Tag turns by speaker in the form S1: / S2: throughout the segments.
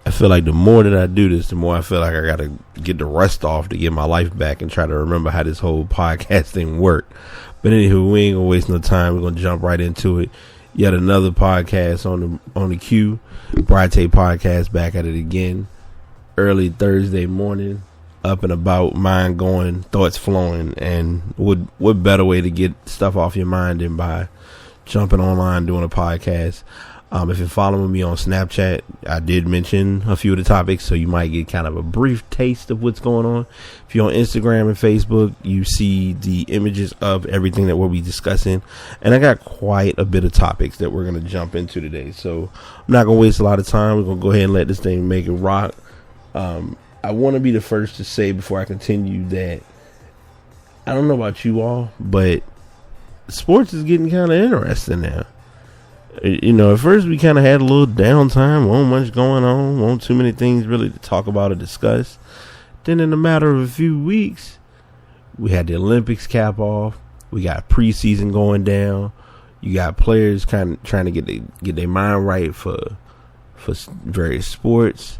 S1: I feel like the more that I do this, the more I feel like I got to get the rust off to get my life back and try to remember how this whole podcast thing worked. But anywho, we ain't gonna waste no time. We're gonna jump right into it. Yet another podcast on the queue. Brite podcast back at it again. Early Thursday morning, up and about, mind going, thoughts flowing, and what better way to get stuff off your mind than by jumping online doing a podcast. If you're following me on Snapchat, I did mention a few of the topics, so you might get kind of a brief taste of what's going on. If you're on Instagram and Facebook, you see the images of everything that we'll be discussing. And I got quite a bit of topics that we're going to jump into today. So I'm not going to waste a lot of time. We're going to go ahead and let this thing make it rock. I want to be the first to say before I continue that I don't know about you all, but sports is getting kind of interesting now. You know, at first we kind of had a little downtime, wasn't much going on, wasn't too many things really to talk about or discuss. Then in a matter of a few weeks, we had the Olympics cap off. We got preseason going down. You got players kind of trying to get their mind right for various sports.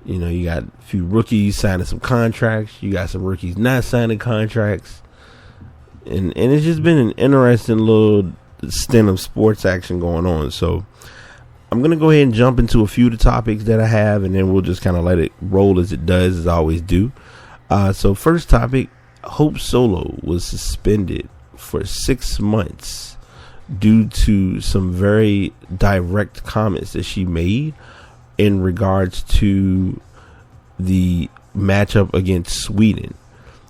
S1: You know, you got a few rookies signing some contracts. You got some rookies not signing contracts. And it's just been an interesting little stint of sports action going on. So I'm going to go ahead and jump into a few of the topics that I have, and then we'll just kind of let it roll as it does, as I always do. So first topic, Hope Solo was suspended for 6 months due to some very direct comments that she made in regards to the matchup against Sweden.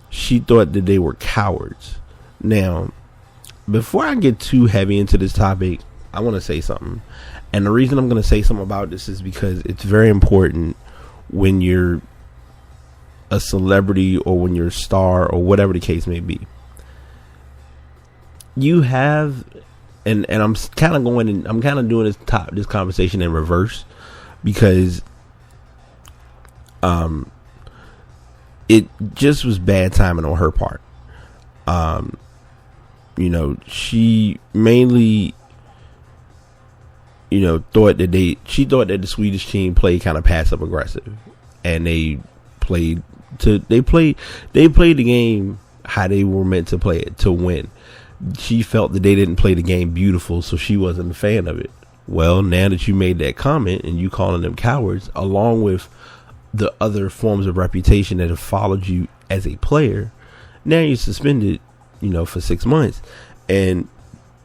S1: She thought that they were cowards. Now, before I get too heavy into this topic, I want to say something. And the reason I'm going to say something about this is because it's very important when you're a celebrity or when you're a star or whatever the case may be. You have, and I'm kind of going and I'm kind of doing this conversation in reverse, because it just was bad timing on her part. You know, she mainly, you know, thought that the Swedish team played kind of passive aggressive, and they played the game how they were meant to play it, to win. She felt that they didn't play the game beautiful, so she wasn't a fan of it. Well, now that you made that comment and you calling them cowards, along with the other forms of reputation that have followed you as a player, now you're suspended, you know, for 6 months. And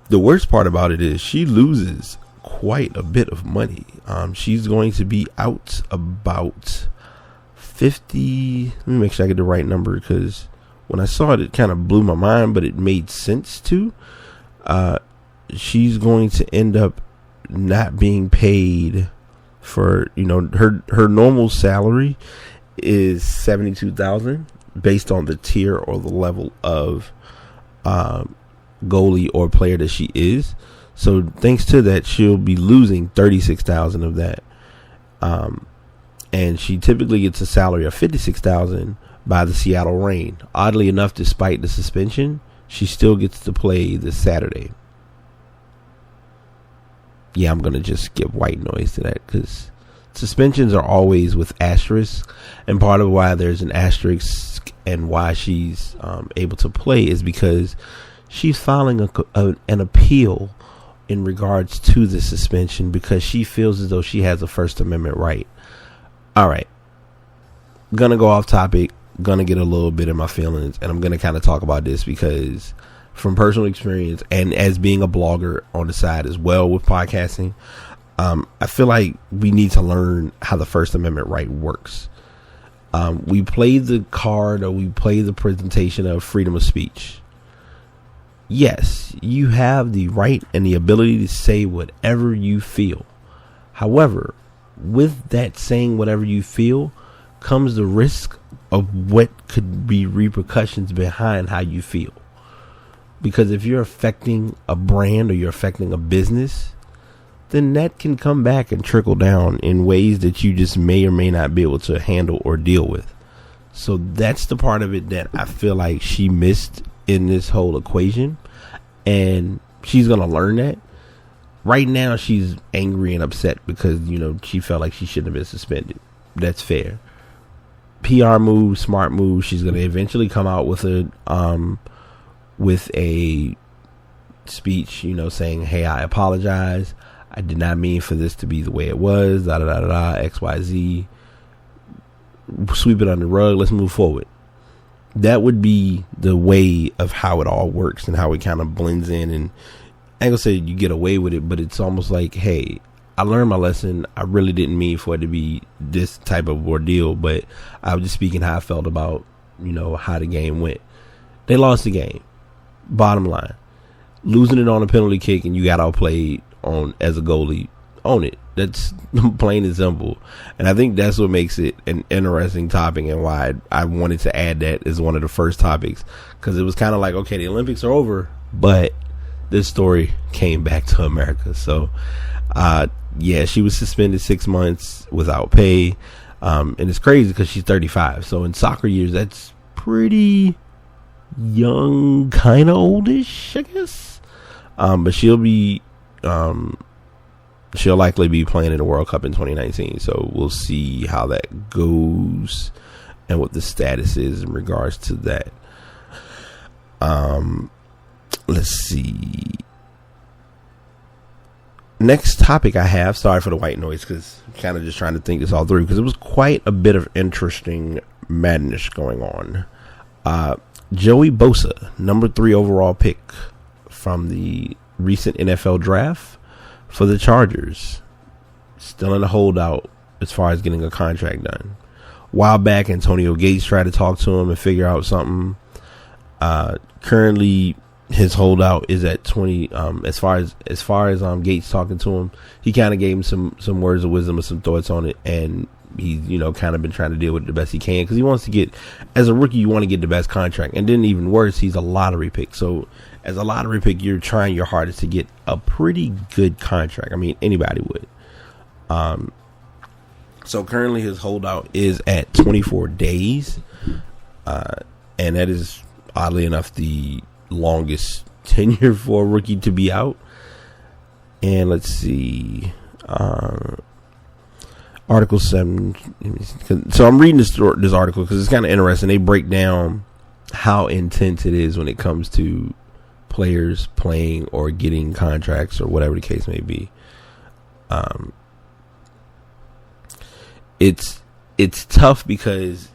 S1: the worst part about it is she loses quite a bit of money. She's going to be out about 50. Let me make sure I get the right number, because when I saw it, it kind of blew my mind, but it made sense too. She's going to end up not being paid for, you know, her normal salary is $72,000 based on the tier or the level of goalie or player that she is. So thanks to that, she'll be losing $36,000 of that. And she typically gets a salary of $56,000 by the Seattle Reign. Oddly enough, despite the suspension, she still gets to play this Saturday. Yeah, I'm going to just give white noise to that, because suspensions are always with asterisks. And part of why there's an asterisk and why she's able to play is because she's filing an appeal in regards to the suspension, because she feels as though she has a First Amendment right. All right. Gonna go off topic. Gonna get a little bit in my feelings. And I'm going to kind of talk about this because from personal experience and as being a blogger on the side as well with podcasting, I feel like we need to learn how the First Amendment right works. We play the card, or we play the presentation of freedom of speech. Yes, you have the right and the ability to say whatever you feel. However, with that saying whatever you feel comes the risk of what could be repercussions behind how you feel. Because if you're affecting a brand or you're affecting a business, then that can come back and trickle down in ways that you just may or may not be able to handle or deal with. So that's the part of it that I feel like she missed in this whole equation. And she's going to learn that. Right now, she's angry and upset because, she felt like she shouldn't have been suspended. That's fair. PR move, smart move. She's going to eventually come out with a speech, saying, hey, I apologize. I did not mean for this to be the way it was. XYZ. Sweep it under the rug. Let's move forward. That would be the way of how it all works and how it kind of blends in. And I ain't gonna say you get away with it, but it's almost like, hey, I learned my lesson. I really didn't mean for it to be this type of ordeal, but I was just speaking how I felt about, how the game went. They lost the game. Bottom line, losing it on a penalty kick and you got outplayed as a goalie. Own it. That's plain and simple. And I think that's what makes it an interesting topic and why I wanted to add that as one of the first topics, because it was kind of like, okay, the Olympics are over, but this story came back to America. So, she was suspended 6 months without pay. And it's crazy because she's 35. So in soccer years, that's pretty young, kind of oldish, I guess. But she'll likely be playing in the World Cup in 2019. So we'll see how that goes and what the status is in regards to that. Let's see. Next topic I have, sorry for the white noise, because I'm kind of just trying to think this all through, because it was quite a bit of interesting madness going on. Joey Bosa, number 3 overall pick from the recent NFL draft for the Chargers, still in a holdout as far as getting a contract done. A while back, Antonio Gates tried to talk to him and figure out something. Currently, his holdout is at 20. As far as Gates talking to him, he kind of gave him some words of wisdom and some thoughts on it, and he's kind of been trying to deal with it the best he can, because he wants to get, as a rookie, you want to get the best contract, and then even worse, he's a lottery pick. So as a lottery pick, you're trying your hardest to get a pretty good contract. I mean, anybody would. So currently his holdout is at 24 days, and that is oddly enough the longest tenure for a rookie to be out. And let's see, Article 7. So I'm reading this article because it's kind of interesting. They break down how intense it is when it comes to players playing or getting contracts or whatever the case may be. It's tough because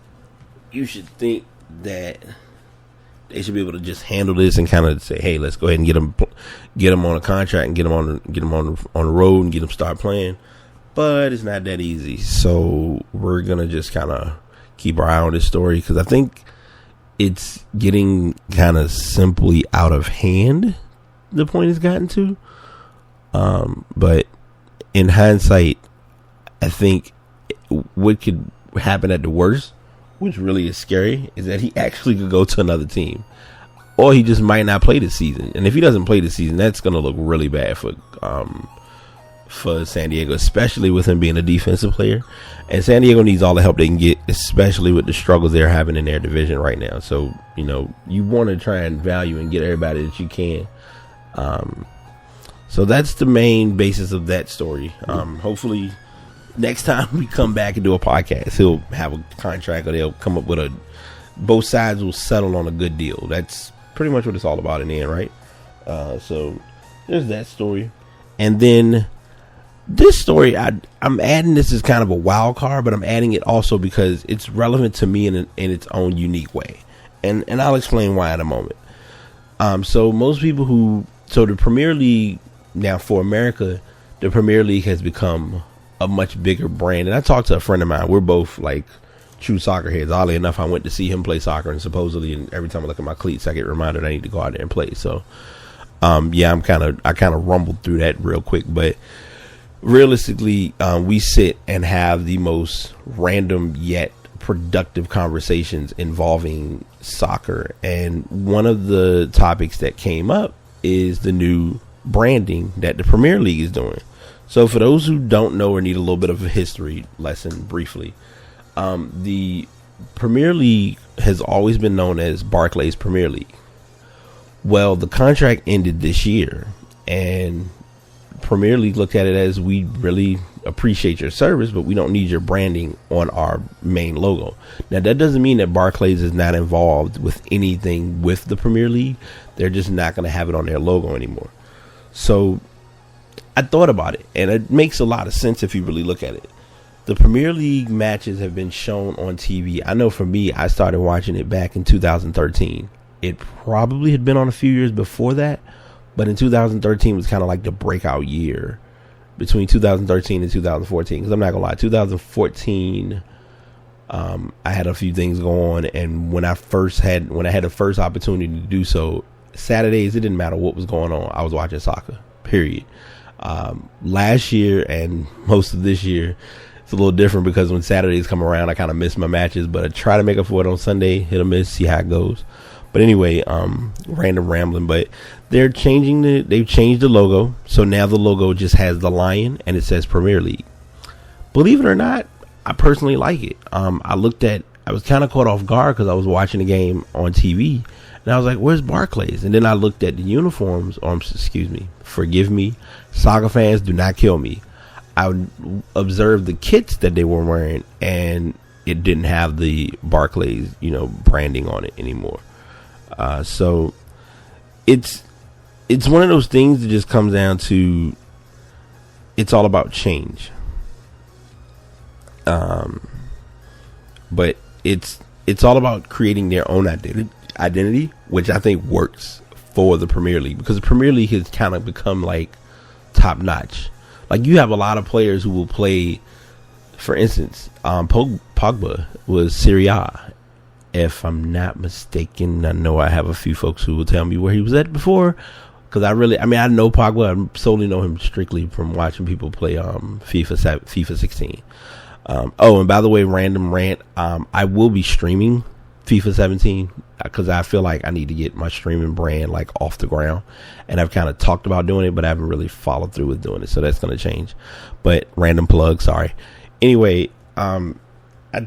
S1: you should think that they should be able to just handle this and kind of say, hey, let's go ahead and get them on a contract and get them on the road and get them start playing. But it's not that easy. So we're going to just kind of keep our eye on this story, because I think it's getting kind of simply out of hand, the point it's gotten to. But in hindsight, I think what could happen at the worst, which really is scary, is that he actually could go to another team, or he just might not play this season. And if he doesn't play this season, that's going to look really bad for San Diego, especially with him being a defensive player. And San Diego needs all the help they can get, especially with the struggles they're having in their division right now. So, you want to try and value and get everybody that you can. So that's the main basis of that story. Hopefully next time we come back and do a podcast, he'll have a contract, or they'll come up with both sides will settle on a good deal. That's pretty much what it's all about in the end, right? So there's that story. And then this story, I'm adding this as kind of a wild card, but I'm adding it also because it's relevant to me in its own unique way. And I'll explain why in a moment. So most people the Premier League, now for America, the Premier League has become a much bigger brand. And I talked to a friend of mine. We're both like true soccer heads. Oddly enough, I went to see him play soccer, and supposedly, and every time I look at my cleats, I get reminded I need to go out there and play. So, I kind of rumbled through that real quick, but realistically, we sit and have the most random yet productive conversations involving soccer. And one of the topics that came up is the new branding that the Premier League is doing. So for those who don't know or need a little bit of a history lesson briefly, the Premier League has always been known as Barclays Premier League. Well, the contract ended this year, and Premier League looked at it as, we really appreciate your service, but we don't need your branding on our main logo. Now, that doesn't mean that Barclays is not involved with anything with the Premier League. They're just not going to have it on their logo anymore. So I thought about it, and it makes a lot of sense if you really look at it. The Premier League matches have been shown on TV. I know for me, I started watching it back in 2013. It probably had been on a few years before that, but in 2013 was kind of like the breakout year between 2013 and 2014. Because I'm not gonna lie, 2014, I had a few things going, and when I had the first opportunity to do so, Saturdays, it didn't matter what was going on, I was watching soccer. Period. Last year and most of this year, it's a little different because when Saturdays come around, I kind of miss my matches, but I try to make up for it on Sunday, hit or miss, see how it goes. But anyway, random rambling, but they've changed the logo. So now the logo just has the lion and it says Premier League. Believe it or not, I personally like it. I was kind of caught off guard because I was watching the game on TV and I was like, where's Barclays? And then I looked at the uniforms, forgive me, soccer fans, do not kill me. I observed the kits that they were wearing and it didn't have the Barclays, branding on it anymore. So it's one of those things that just comes down to, it's all about change. But it's all about creating their own identity, which I think works for the Premier League, because the Premier League has kind of become like top notch. Like, you have a lot of players who will play, for instance, Pogba was Serie A. If I'm not mistaken, I know I have a few folks who will tell me where he was at before, because I know Pogba. I solely know him strictly from watching people play FIFA 16. And by the way, random rant, I will be streaming FIFA 17 because I feel like I need to get my streaming brand like off the ground, and I've kind of talked about doing it, but I haven't really followed through with doing it, so that's going to change. But random plug, sorry. Anyway, I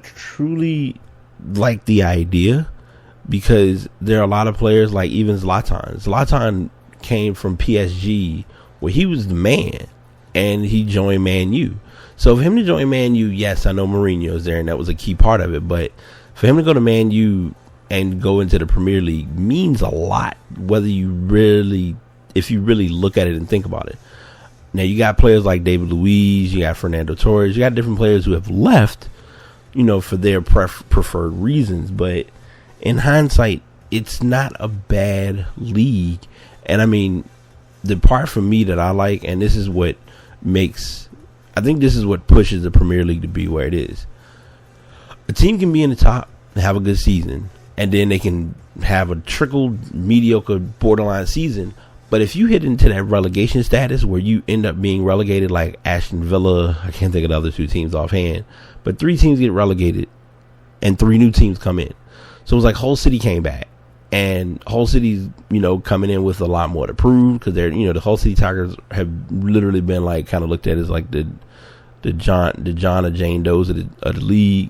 S1: truly like the idea, because there are a lot of players, like even Zlatan came from PSG, where he was the man and he joined Man U. So for him to join Man U, yes, I know Mourinho's there and that was a key part of it, but for him to go to Man U and go into the Premier League means a lot, if you really look at it and think about it. Now, you got players like David Luiz, you got Fernando Torres, you got different players who have left, for their preferred reasons. But in hindsight, it's not a bad league. And I mean, the part for me that I like, and this is what pushes the Premier League to be where it is. A team can be in the top and have a good season, and then they can have a trickled, mediocre, borderline season. But if you hit into that relegation status where you end up being relegated, like Aston Villa, I can't think of the other two teams offhand, but 3 teams get relegated and 3 new teams come in. So it was like Hull City came back, and Hull City's, coming in with a lot more to prove, because they're, the Hull City Tigers have literally been like kind of looked at as like the John or Jane Does of the league.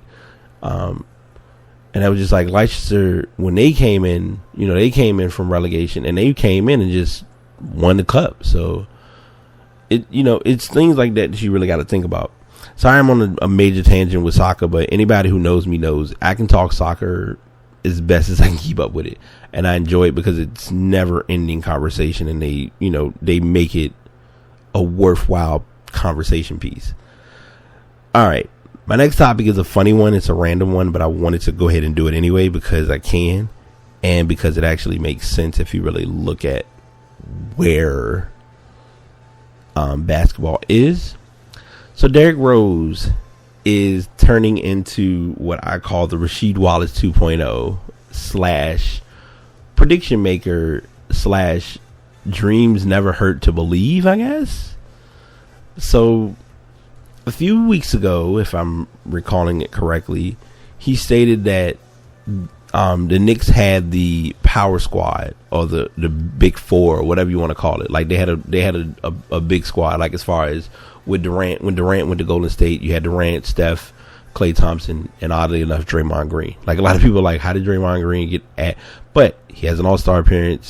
S1: And I was just like, Leicester, when they came in, they came in from relegation and they came in and just won the cup. So it's things like that you really got to think about. Sorry, I'm on a major tangent with soccer, but anybody who knows me knows I can talk soccer as best as I can keep up with it, and I enjoy it because it's never ending conversation, and they make it a worthwhile conversation piece. All right. My next topic is a funny one. It's a random one, but I wanted to go ahead and do it anyway because I can, and because it actually makes sense if you really look at where basketball is. So Derrick Rose is turning into what I call the Rasheed Wallace 2.0 / prediction maker / dreams never hurt to believe, I guess. So a few weeks ago, if I'm recalling it correctly, he stated that the Knicks had the power squad, or the big four, or whatever you want to call it. Like they had a big squad. Like as far as with Durant, when Durant went to Golden State, you had Durant, Steph, Klay Thompson, and oddly enough, Draymond Green. Like a lot of people are like, how did Draymond Green get at? But he has an All-Star appearance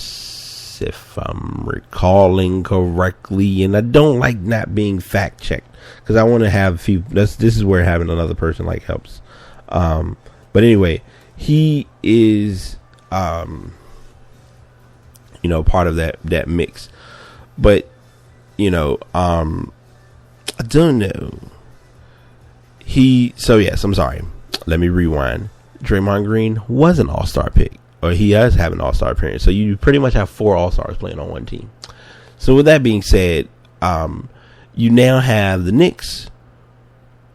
S1: if I'm recalling correctly. And I don't like not being fact checked because I want to have this is where having another person like helps. But anyway, he is part of that mix. But I don't know. I'm sorry. Let me rewind. Draymond Green was an all-star pick, or he does have an all-star appearance. So you pretty much have 4 all-stars playing on one team. So with that being said, you now have the Knicks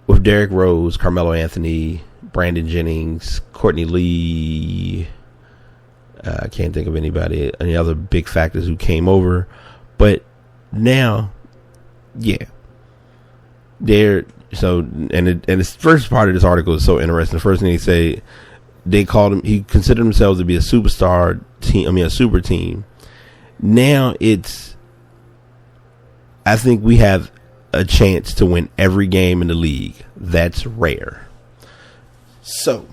S1: with Derrick Rose, Carmelo Anthony, Brandon Jennings, Courtney Lee. I can't think of any other big factors who came over. But now, yeah. The first part of this article is so interesting. The first thing they say, he considered himself to be a superstar team. A super team. Now I think we have a chance to win every game in the league. That's rare. So,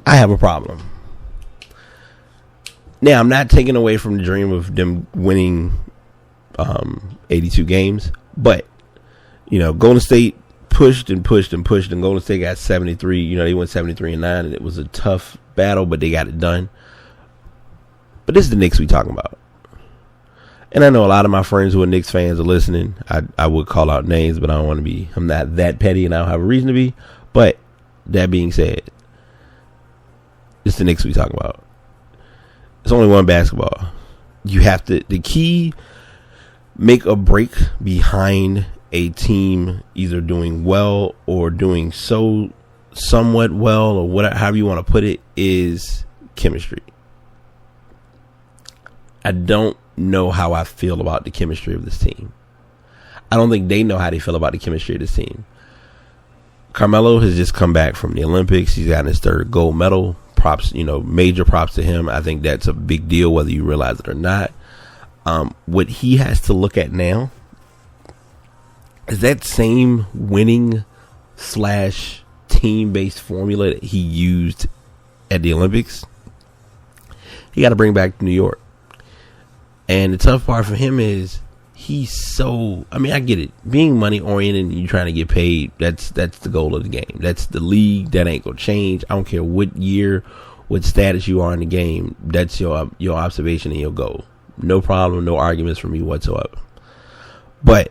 S1: I have a problem. Now, I'm not taking away from the dream of them winning 82 games, but Golden State pushed and Golden State got 73. They went 73-9, and it was a tough battle, but they got it done. But this is the Knicks we talking about. And I know a lot of my friends who are Knicks fans are listening. I would call out names, but I'm not that petty, and I don't have a reason to be. But that being said, it's the Knicks we talking about. It's only one basketball. You have to, the key make a break behind a team either doing well or doing somewhat well, or whatever, however you want to put it, is chemistry. I don't know how I feel about the chemistry of this team. I don't think they know how they feel about the chemistry of this team. Carmelo has just come back from the Olympics. He's gotten his 3rd gold medal. Props, major props to him. I think that's a big deal, whether you realize it or not. What he has to look at now is that same winning / team-based formula that he used at the Olympics. He got to bring back to New York. And the tough part for him is I get it. Being money oriented and you trying to get paid, that's the goal of the game. That's the league. That ain't gonna change. I don't care what year, what status you are in the game. That's your observation and your goal. No problem, no arguments from me whatsoever. But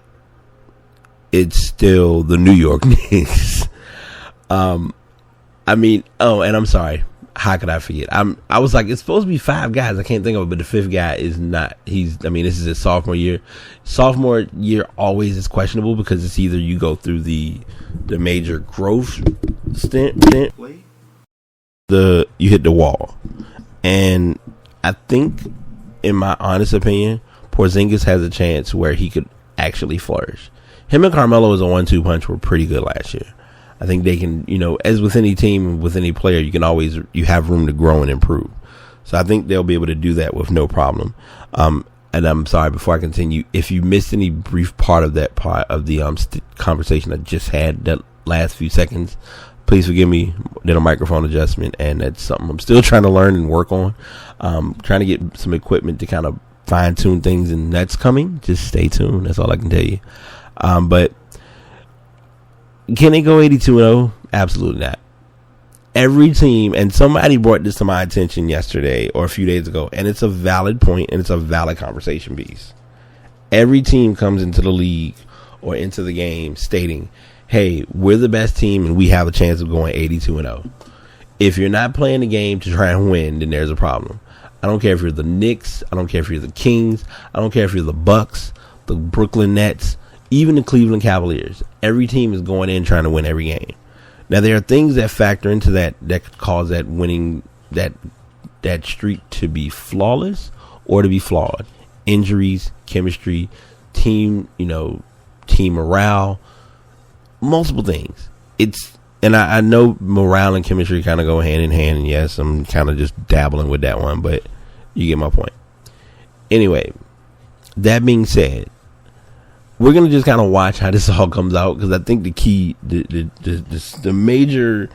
S1: it's still the New York Knicks. And I'm sorry. How could I forget? I was like, it's supposed to be 5 guys. I can't think of it, but the 5th guy is not. This is his sophomore year. Sophomore year always is questionable because it's either you go through the major growth stint, you hit the wall. And I think, in my honest opinion, Porzingis has a chance where he could actually flourish. Him and Carmelo as a 1-2 punch were pretty good last year. I think they can, as with any team, with any player, you have room to grow and improve. So I think they'll be able to do that with no problem. And I'm sorry, before I continue, if you missed any brief part of that part of the conversation I just had, that last few seconds, please forgive me. Did a microphone adjustment, and that's something I'm still trying to learn and work on. Trying to get some equipment to kind of fine tune things, and that's coming. Just stay tuned. That's all I can tell you. But can they go 82-0? Absolutely not. Every team, and somebody brought this to my attention yesterday or a few days ago, and it's a valid point and it's a valid conversation piece. Every team comes into the league or into the game stating, hey, we're the best team and we have a chance of going 82-0. If you're not playing the game to try and win, then there's a problem. I don't care if you're the Knicks. I don't care if you're the Kings. I don't care if you're the Bucks, the Brooklyn Nets, even the Cleveland Cavaliers. Every team is going in trying to win every game. Now, there are things that factor into that could cause that winning, that streak to be flawless or to be flawed. Injuries, chemistry, team morale, multiple things. And I know morale and chemistry kind of go hand in hand, and yes, I'm kind of just dabbling with that one, but you get my point. Anyway, that being said, we're going to just kind of watch how this all comes out, because I think the key, the major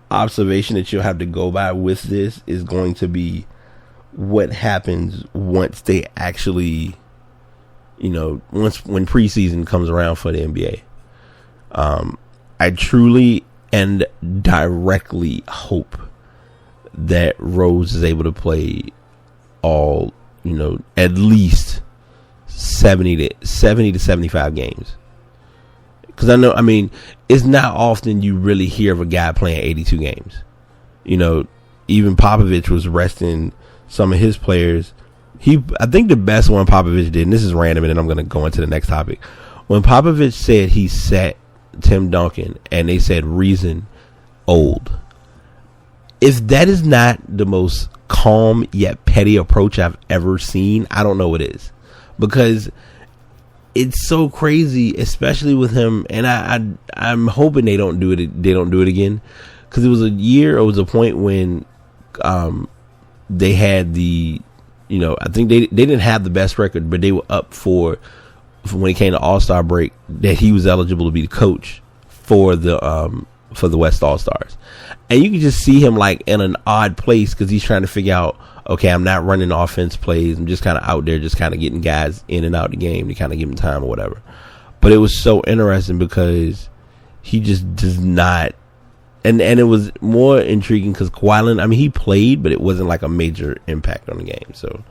S1: observation that you'll have to go by with this is going to be what happens once they actually, when preseason comes around for the NBA. I truly and directly hope that Rose is able to play all, at least 70 to 75 games. Because it's not often you really hear of a guy playing 82 games. Even Popovich was resting some of his players. I think the best one Popovich did, and this is random, and then I'm going to go into the next topic. When Popovich said he sat Tim Duncan and they said reason old. If that is not the most calm yet petty approach I've ever seen, I don't know what is. Because it's so crazy, especially with him, and I'm hoping they don't do it. They don't do it again, because it was a point when they had the, I think they didn't have the best record, but they were up for when it came to All-Star break, that he was eligible to be the coach for the West All-Stars, and you can just see him like in an odd place because he's trying to figure out, okay, I'm not running offense plays. I'm just kind of out there, just kind of getting guys in and out of the game to kind of give them time or whatever. But it was so interesting because he just does not, and it was more intriguing because Kawhi Leonard, he played, but it wasn't like a major impact on the game. So,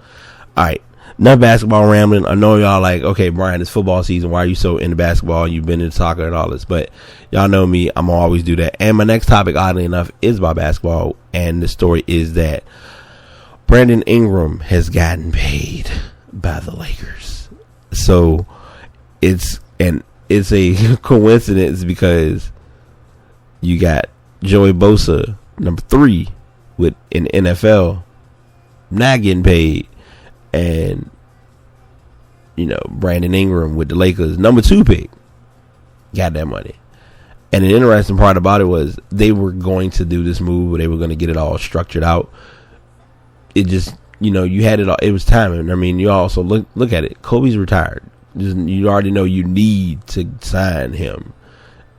S1: all right, enough basketball rambling. I know y'all like, okay, Brian, it's football season. Why are you so into basketball? You've been into soccer and all this, but y'all know me. I'm gonna always do that. And my next topic, oddly enough, is about basketball, and the story is that Brandon Ingram has gotten paid by the Lakers. So it's a coincidence because you got Joey Bosa, number 3 with in NFL, not getting paid, and Brandon Ingram with the Lakers, number 2 pick, got that money. And the interesting part about it was they were going to do this move, where they were going to get it all structured out. It just, you had it all. It was timing. You also look at it. Kobe's retired. You already know you need to sign him.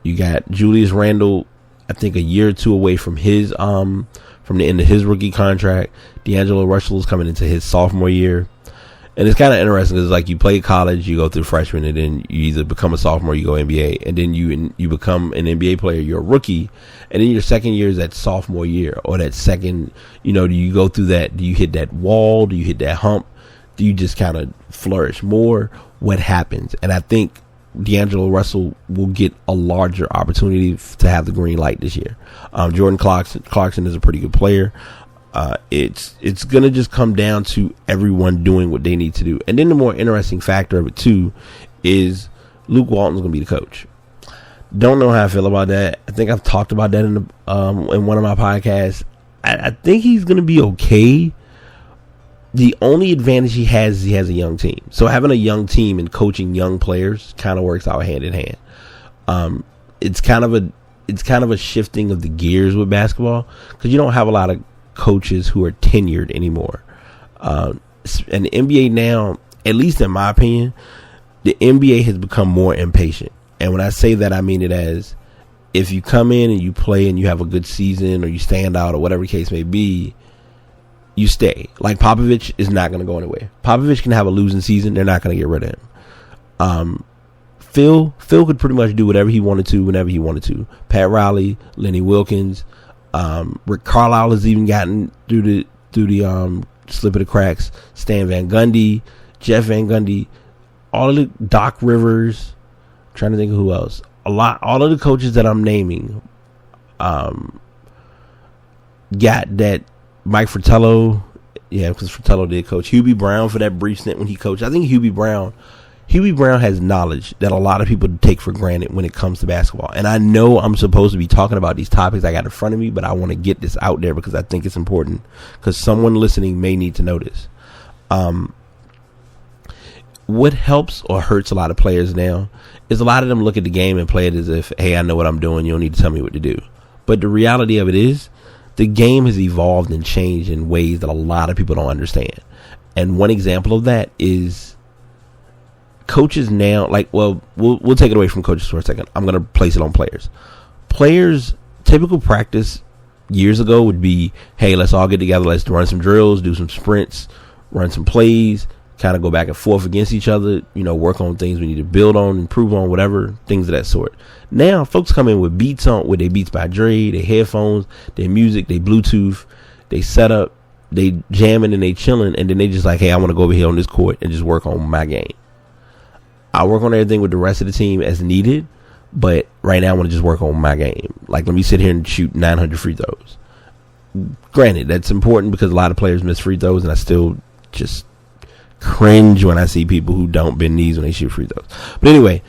S1: You got Julius Randle, I think a year or two away from his from the end of his rookie contract. D'Angelo Russell is coming into his sophomore year. And it's kind of interesting because, like, you play college, you go through freshman, and then you either become a sophomore, you go NBA, and then you become an NBA player, you're a rookie, and then your second year is that sophomore year, or that second, do you go through that, do you hit that wall, do you hit that hump, do you just kind of flourish more? What happens? And I think D'Angelo Russell will get a larger opportunity to have the green light this year. Jordan Clarkson is a pretty good player. It's gonna just come down to everyone doing what they need to do. And then the more interesting factor of it too is Luke Walton's gonna be the coach. Don't know how I feel about that. I think I've talked about that in one of my podcasts. I think he's gonna be okay. The only advantage he has is he has a young team. So having a young team and coaching young players kind of works out hand in hand. It's kind of a shifting of the gears with basketball because you don't have a lot of coaches who are tenured anymore. And the NBA now, at least in my opinion, the NBA has become more impatient. And when I say that, I mean it as if you come in and you play and you have a good season or you stand out or whatever the case may be, you stay. Like Popovich is not going to go anywhere. Popovich can have a losing season. They're not going to get rid of him. Phil could pretty much do whatever he wanted to whenever he wanted to. Pat Riley, Lenny Wilkins, Rick Carlisle has even gotten through the slip of the cracks. Stan Van Gundy, Jeff Van Gundy, all of the Doc Rivers. I'm trying to think of who else. All of the coaches that I'm naming, got that. Mike Fratello, yeah, because Fratello did coach. Hubie Brown for that brief stint when he coached. I think Hubie Brown has knowledge that a lot of people take for granted when it comes to basketball. And I know I'm supposed to be talking about these topics I got in front of me, but I want to get this out there because I think it's important because someone listening may need to know this. What helps or hurts a lot of players now is a lot of them look at the game and play it as if, hey, I know what I'm doing. You don't need to tell me what to do. But the reality of it is, the game has evolved and changed in ways that a lot of people don't understand. And one example of that is coaches now, we'll take it away from coaches for a second. I'm going to place it on players. Players, typical practice years ago would be, hey, let's all get together, let's run some drills, do some sprints, run some plays, kind of go back and forth against each other, work on things we need to build on, improve on, whatever, things of that sort. Now, folks come in with beats on, with their Beats by Dre, their headphones, their music, their Bluetooth, they set up, they jamming and they chilling, and then they just like, hey, I want to go over here on this court and just work on my game. I work on everything with the rest of the team as needed, but right now I want to just work on my game. Like, let me sit here and shoot 900 free throws. Granted, that's important because a lot of players miss free throws, and I still just cringe when I see people who don't bend knees when they shoot free throws. But anyway,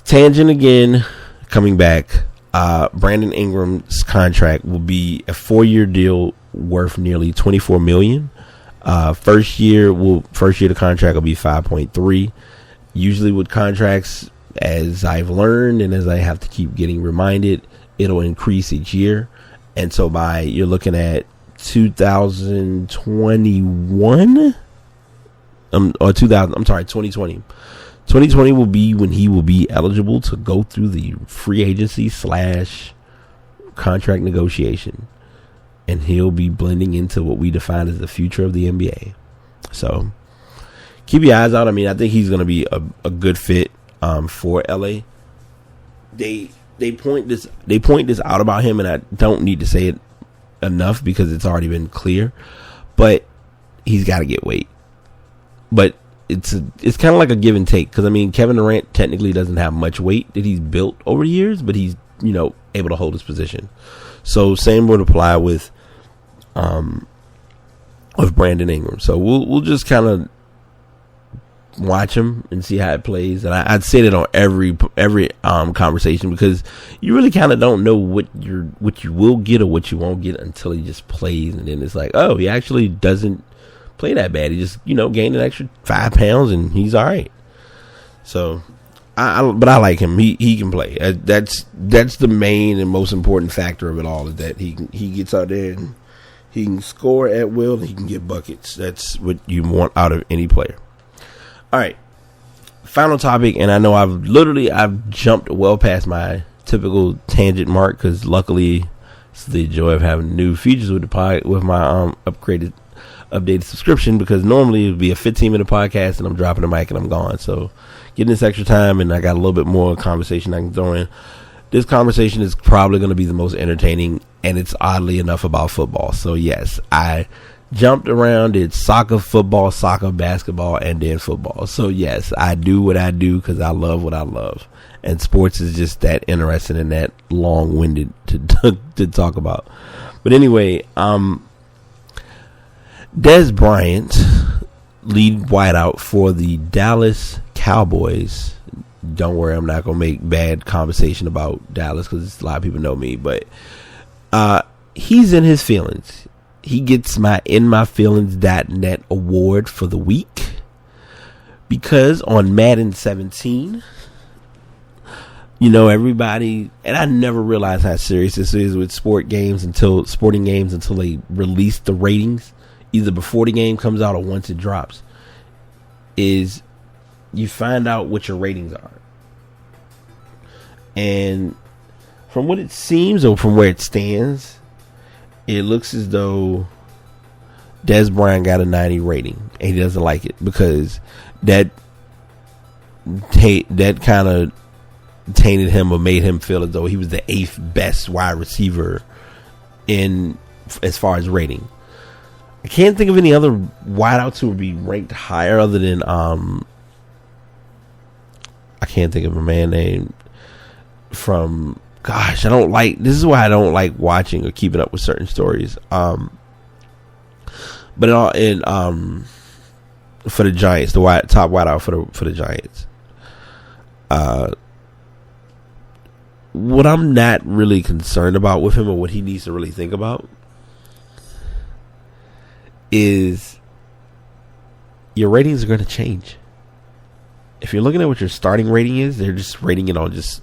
S1: tangent again, coming back. Brandon Ingram's contract will be a 4-year deal worth nearly $24 million. First year the contract will be 5.3. Usually with contracts, as I've learned and as I have to keep getting reminded, it'll increase each year. And so you're looking at 2021 or 2020. 2020 will be when he will be eligible to go through the free agency / contract negotiation, and he'll be blending into what we define as the future of the NBA. So keep your eyes out. I mean, I think he's going to be a good fit for LA. They point this out about him, and I don't need to say it enough because it's already been clear. But he's got to get weight. But it's kind of like a give and take, because I mean, Kevin Durant technically doesn't have much weight that he's built over the years, but he's able to hold his position. So same would apply with Brandon Ingram. So we'll just kind of watch him and see how it plays. And I'd say that on every conversation, because you really kind of don't know what you will get or what you won't get until he just plays, and then it's like, oh, he actually doesn't play that bad. He just gained an extra 5 pounds and he's all right. So but I like him. He can play. That's the main and most important factor of it all, is that he gets out there and he can score at will and he can get buckets. That's what you want out of any player. All right, final topic, and I know I've jumped well past my typical tangent mark, because luckily it's the joy of having new features with my updated subscription, because normally it would be a 15-minute podcast and I'm dropping the mic and I'm gone. So getting this extra time, and I got a little bit more conversation I can throw in. This conversation is probably going to be the most entertaining, and it's oddly enough about football. So yes, I jumped around, did soccer, football, soccer, basketball, and then football. So yes, I do what I do because I love what I love, and sports is just that interesting and that long-winded to talk about. But anyway, Dez Bryant, lead wideout for the Dallas Cowboys. Don't worry, I'm not going to make bad conversation about Dallas because a lot of people know me, but he's in his feelings. He gets my InMyFeelings.net award for the week because on Madden 17, everybody, and I never realized how serious this is with sporting games until they release the ratings, either before the game comes out or once it drops, is you find out what your ratings are. And from what it seems, or from where it stands, it looks as though Dez Bryant got a 90 rating, and he doesn't like it because that kind of tainted him or made him feel as though he was the 8th best wide receiver in as far as rating. I can't think of any other wideouts who would be ranked higher other than I can't think of a man named from. Gosh, this is why I don't like watching or keeping up with certain stories. But for the Giants, the top wideout for the Giants. What I'm not really concerned about with him, or what he needs to really think about, is your ratings are going to change. If you're looking at what your starting rating is, they're just rating it on just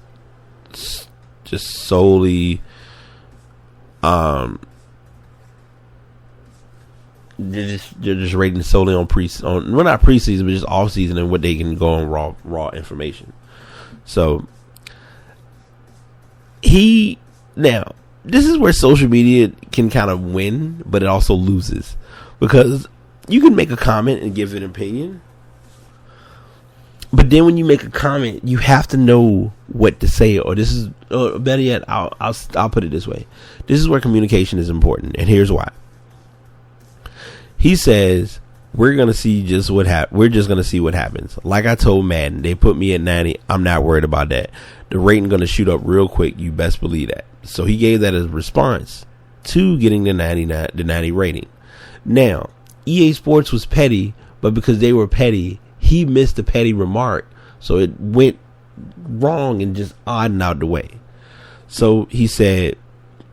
S1: solely they're just rating solely on not preseason, but just off season and what they can go on raw information. So this is where social media can kind of win, but it also loses, because you can make a comment and give an opinion, but then when you make a comment, you have to know what to say. Or better yet, I'll put it this way: this is where communication is important, and here's why. He says, we're gonna see just what we're just gonna see what happens. Like I told Madden, they put me at 90. I'm not worried about that. The rating gonna shoot up real quick. You best believe that. So he gave that as a response to getting the 90 rating. Now, EA Sports was petty, but because they were petty, he missed the petty remark, so it went wrong and just odd and out the way. So he said,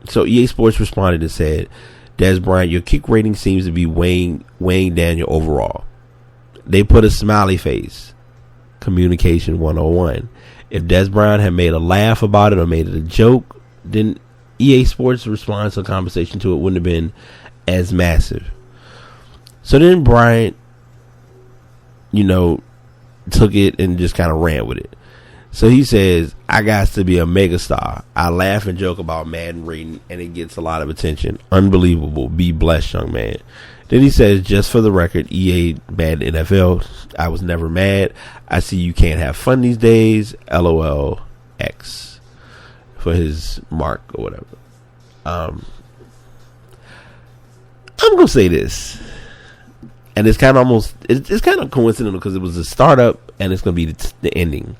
S1: so EA Sports responded and said, Des Bryant, your kick rating seems to be weighing down your overall. They put a smiley face. Communication 101. If Des Bryant had made a laugh about it or made it a joke, then EA Sports' response or conversation to it wouldn't have been as massive. So then Bryant, took it and just kind of ran with it. So he says, I got to be a megastar. I laugh and joke about Madden rating, and it gets a lot of attention. Unbelievable. Be blessed, young man. Then he says, just for the record, EA Madden NFL, I was never mad. I see you can't have fun these days. LOL X for his mark or whatever. I'm going to say this. And it's kind of it's kind of coincidental because it was a startup and it's going to be the ending.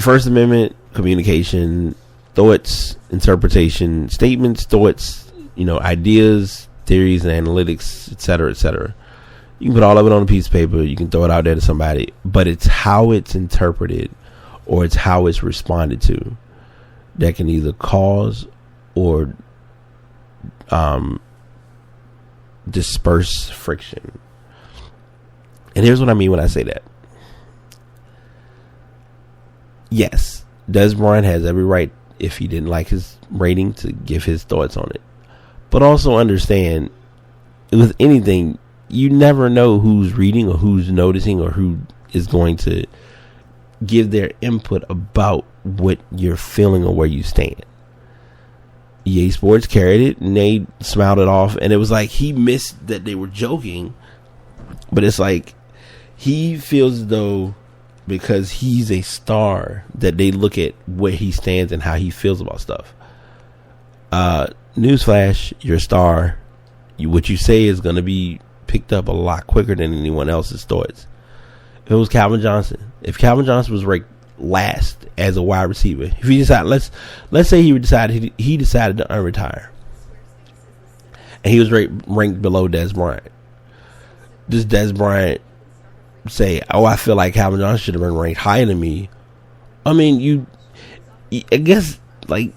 S1: First Amendment, communication, thoughts, interpretation, statements, thoughts, ideas, theories, and analytics, etc., etc. You can put all of it on a piece of paper. You can throw it out there to somebody, but it's how it's interpreted or it's how it's responded to that can either cause or disperse friction. And here's what I mean when I say that. Yes, Des Bryant has every right, if he didn't like his rating, to give his thoughts on it. But also understand, with anything, you never know who's reading or who's noticing or who is going to give their input about what you're feeling or where you stand. EA Sports carried it and they smiled it off, and it was like he missed that they were joking, but it's like he feels as though because he's a star that they look at where he stands and how he feels about stuff. Newsflash, you're a star. What you say is going to be picked up a lot quicker than anyone else's thoughts. If it was Calvin Johnson, if Calvin Johnson was ranked last as a wide receiver, if he decided, let's say he decided to unretire, and he was ranked below Des Bryant, does Des Bryant say, "Oh, I feel like Calvin Johnson should have been ranked higher than me"? I mean, I guess, like,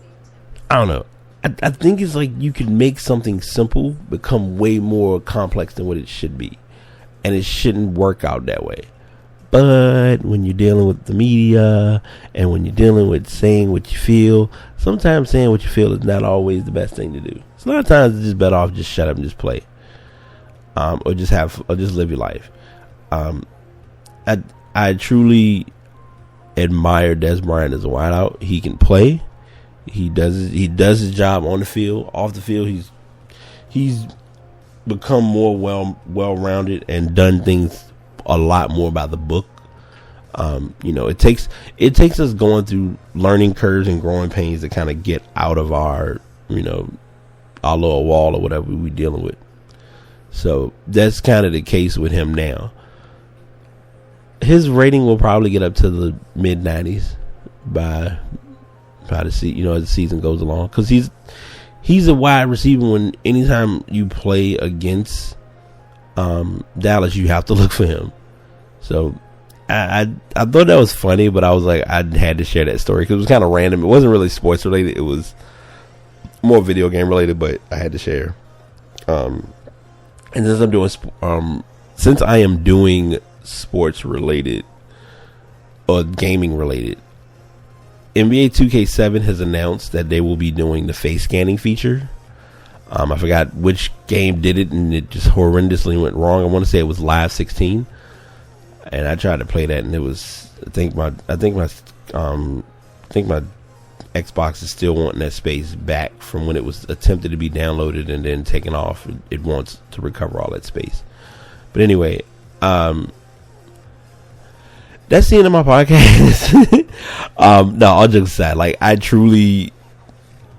S1: I don't know. I think it's like you can make something simple become way more complex than what it should be, and it shouldn't work out that way. But when you're dealing with the media and when you're dealing with saying what you feel, sometimes saying what you feel is not always the best thing to do. So a lot of times it's just better off just shut up and just play, or just live your life. I truly admire Des Bryant as a wideout. He can play. He does his job on the field. Off the field, he's become more well-rounded and done things a lot more by the book. It takes us going through learning curves and growing pains to kind of get out of our little wall or whatever we're dealing with. So that's kind of the case with him now. His rating will probably get up to the mid 90s by the as the season goes along, because he's a wide receiver. When anytime you play against Dallas, you have to look for him. So I thought that was funny, but I was like, I had to share that story because it was kind of random. It wasn't really sports related. It was more video game related, but I had to share. And since I am doing sports related or gaming related, NBA 2K7 has announced that they will be doing the face scanning feature. I forgot which game did it, and it just horrendously went wrong. I want to say it was Live 16, and I tried to play that, and it was I think my Xbox is still wanting that space back from when it was attempted to be downloaded and then taken off. It wants to recover all that space. But anyway, that's the end of my podcast. No, all jokes aside, like I truly,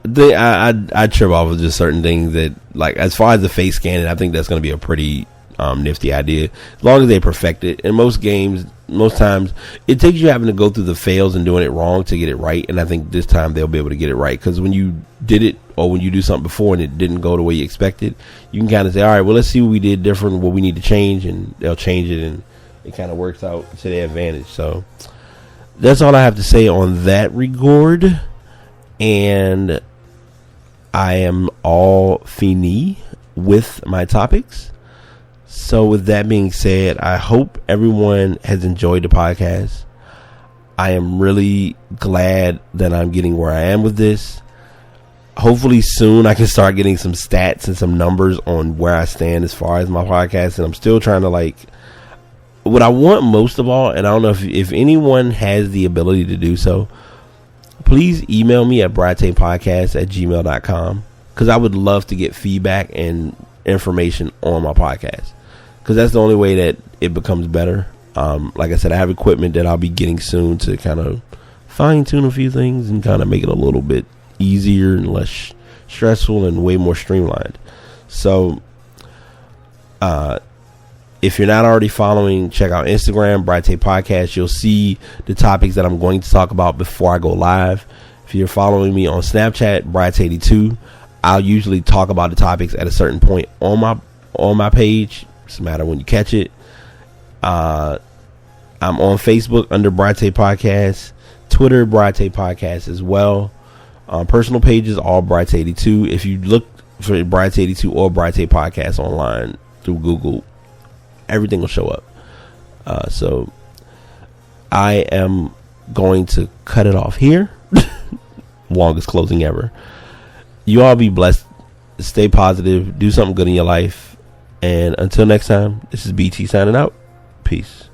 S1: I trip off of just certain things that, like, as far as the face scanning, I think that's going to be a pretty nifty idea, as long as they perfect it. In most games, most times, it takes you having to go through the fails and doing it wrong to get it right. And I think this time they'll be able to get it right, because when you did it, or when you do something before and it didn't go the way you expected, you can kind of say, all right, well, let's see what we did different, what we need to change, and they'll change it, and it kind of works out to their advantage. So that's all I have to say on that regard. And I am all fini with my topics. So with that being said, I hope everyone has enjoyed the podcast. I am really glad that I'm getting where I am with this. Hopefully soon I can start getting some stats and some numbers on where I stand as far as my podcast. And I'm still trying to, like, what I want most of all, and I don't know if anyone has the ability to do so, please email me at bratapodcast@gmail.com, because I would love to get feedback and information on my podcast, because that's the only way that it becomes better. Like I said, I have equipment that I'll be getting soon to kind of fine tune a few things and kind of make it a little bit easier and less stressful and way more streamlined. So if you're not already following, check out Instagram, Bright Tape Podcast. You'll see the topics that I'm going to talk about before I go live. If you're following me on Snapchat, Bright82, I'll usually talk about the topics at a certain point on my page. It's a matter when you catch it. I'm on Facebook under Bright Tape Podcast, Twitter, Bright Tape Podcast as well. Personal pages, all Bright82. If you look for Bright82 or Bright Tape Podcast online through Google, everything will show up. So I am going to cut it off here. Longest closing ever. You all be blessed. Stay positive. Do something good in your life. And until next time, this is BT signing out. Peace.